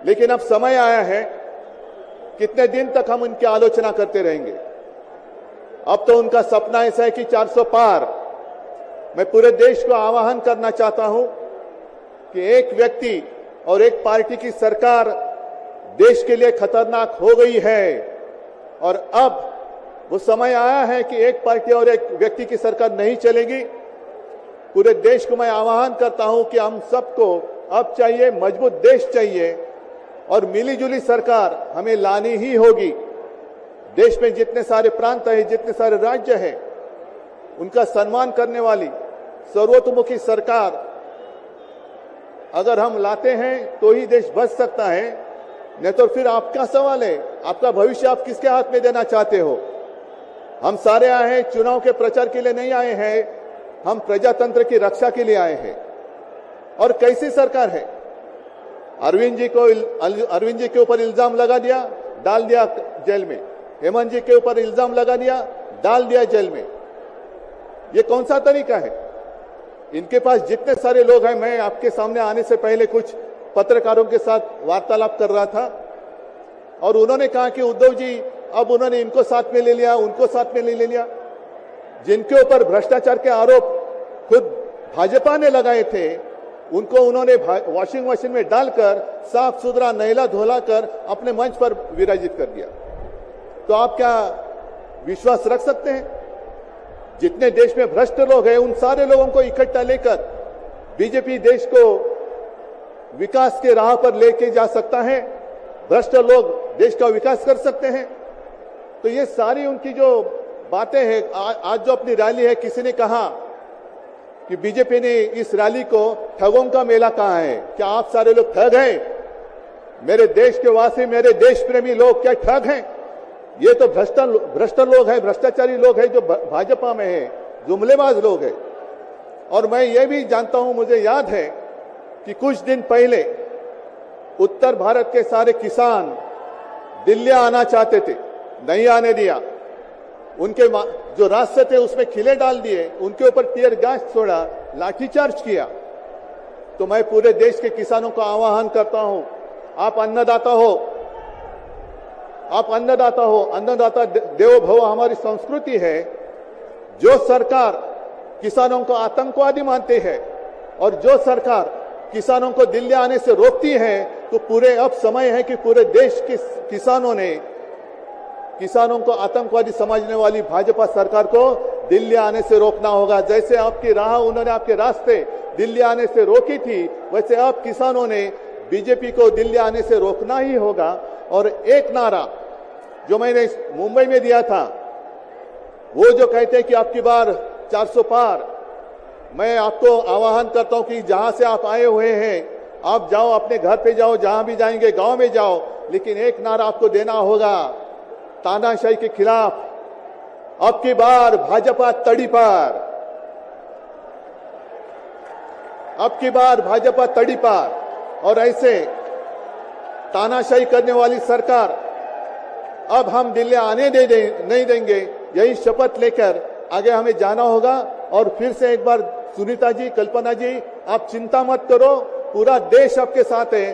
लेकिन अब समय आया है, कितने दिन तक हम उनकी आलोचना करते रहेंगे। अब तो उनका सपना ऐसा है कि 400 पार। मैं पूरे देश को आह्वान करना चाहता हूं कि एक व्यक्ति और एक पार्टी की सरकार देश के लिए खतरनाक हो गई है और अब वो समय आया है कि एक पार्टी और एक व्यक्ति की सरकार नहीं चलेगी। पूरे देश को मैं आह्वान करता हूं कि हम सबको अब चाहिए, मजबूत देश चाहिए और मिलीजुली सरकार हमें लानी ही होगी। देश में जितने सारे प्रांत हैं, जितने सारे राज्य हैं, उनका सम्मान करने वाली सर्वतोमुखी सरकार अगर हम लाते हैं तो ही देश बच सकता है, नहीं तो फिर आपका सवाल है, आपका भविष्य आप किसके हाथ में देना चाहते हो। हम सारे आए हैं चुनाव के प्रचार के लिए नहीं आए हैं, हम प्रजातंत्र की रक्षा के लिए आए हैं। और कैसी सरकार है, अरविंद जी के ऊपर इल्जाम लगा दिया, डाल दिया जेल में। हेमंत जी के ऊपर इल्जाम लगा दिया, डाल दिया जेल में। ये कौन सा तरीका है? इनके पास जितने सारे लोग हैं, मैं आपके सामने आने से पहले कुछ पत्रकारों के साथ वार्तालाप कर रहा था और उन्होंने कहा कि उद्धव जी अब उन्होंने इनको साथ में ले लिया, उनको साथ में ले लिया। जिनके ऊपर भ्रष्टाचार के आरोप खुद भाजपा ने लगाए थे, उनको उन्होंने वॉशिंग मशीन में डालकर साफ सुथरा नहला धोला कर अपने मंच पर विराजित कर दिया। तो आप क्या विश्वास रख सकते हैं? जितने देश में भ्रष्ट लोग हैं, उन सारे लोगों को इकट्ठा लेकर बीजेपी देश को विकास के राह पर लेके जा सकता है? भ्रष्ट लोग देश का विकास कर सकते हैं? तो ये सारी उनकी जो बातें हैं, आज जो अपनी रैली है, किसी ने कहा कि बीजेपी ने इस रैली को ठगों का मेला कहा है। क्या आप सारे लोग ठग हैं? मेरे देश के वासी, मेरे देश प्रेमी लोग क्या ठग हैं? ये तो भ्रष्ट लोग हैं, भ्रष्टाचारी लोग हैं जो भाजपा में है, जुमलेबाज लोग हैं। और मैं ये भी जानता हूं, मुझे याद है कि कुछ दिन पहले उत्तर भारत के सारे किसान दिल्ली आना चाहते थे, नहीं आने दिया। उनके जो रास्ते थे उसमें खिले डाल दिए, उनके ऊपर टीयर गैस छोड़ा, लाठीचार्ज किया। तो मैं पूरे देश के किसानों को आह्वान करता हूं, आप अन्नदाता हो, आप अन्नदाता हो, अन्नदाता देवो भव हमारी संस्कृति है। जो सरकार किसानों को आतंकवादी मानते हैं और जो सरकार किसानों को दिल्ली आने से रोकती है, तो पूरे अब समय है कि पूरे देश के किसानों ने किसानों को आतंकवादी समझने वाली भाजपा सरकार को दिल्ली आने से रोकना होगा। जैसे आपकी राह, उन्होंने आपके रास्ते दिल्ली आने से रोकी थी, वैसे अब किसानों ने बीजेपी को दिल्ली आने से रोकना ही होगा। और एक नारा जो मैंने मुंबई में दिया था, वो जो कहते हैं कि आपकी बार 400 पार, मैं आपको आह्वान करता हूं कि जहां से आप आए हुए हैं, आप जाओ, अपने घर पे जाओ, जहां भी जाएंगे गांव में जाओ, लेकिन एक नारा आपको देना होगा तानाशाही के खिलाफ, अब की बार भाजपा तड़ी पार, अब की बार भाजपा तड़ी पार। और ऐसे तानाशाही करने वाली सरकार अब हम दिल्ली आने नहीं देंगे। यही शपथ लेकर आगे हमें जाना होगा। और फिर से एक बार सुनीता जी, कल्पना जी, आप चिंता मत करो, पूरा देश आपके साथ है।